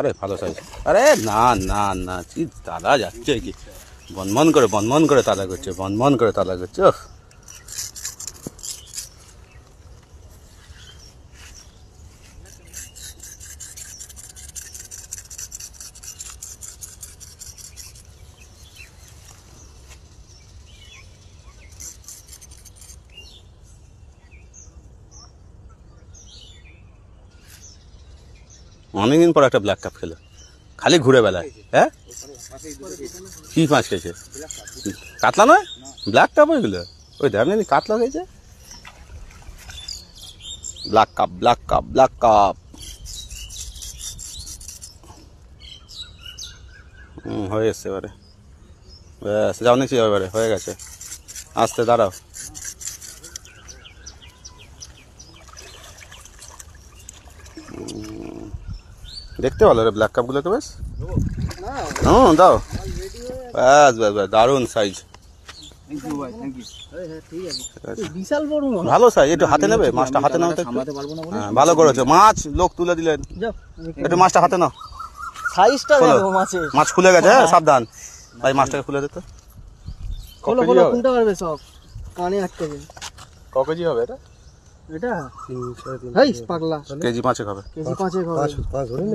আরে ভালো সাইজ। আরে না না না, কি তালা যাচ্ছে কি, বনমন করে তালা করছে, বনমন করে তালা করছে। অনেকদিন পর একটা ব্ল্যাক কাপ খেলো, খালি ঘুরে বেলায়। হ্যাঁ, কি মাছ খেয়েছে? কাতলা নয়, ব্ল্যাক কাপ ওইগুলো। ওই দেখ না, কাতলা খেয়েছে। Black cup, black cup, black cup. হয়ে এসছে এবারে, ব্যাস যাও নিচ্ছি এবারে, হয়ে গেছে। আসতে দাঁড়াও। দেখতে ভালো রে ব্ল্যাক কাপগুলো তো বেশ। দাও, ব্যাস ব্যাস ব্যাস, দারুণ সাইজ, ভালো সাইজ। একটু হাতে নেবে মাছটা, হাতে নাও তো। হ্যাঁ ভালো করেছো, মাছ লোক তুলে দিলেন, একটু মাছটা হাতে নাও। সাইজটা দেখো মাছের, মাছ খুলে গেছে, হ্যাঁ সাবধান ভাই, মাছটাকে খুলে দিতে। খোলো খোলো, খুলতে পারবে সব, কানে আটকে যাবে। ক কেজি হবে এটা? এটা 3 3.5 পাগলা কেজি 5 হবে, কেজি 5 হবে।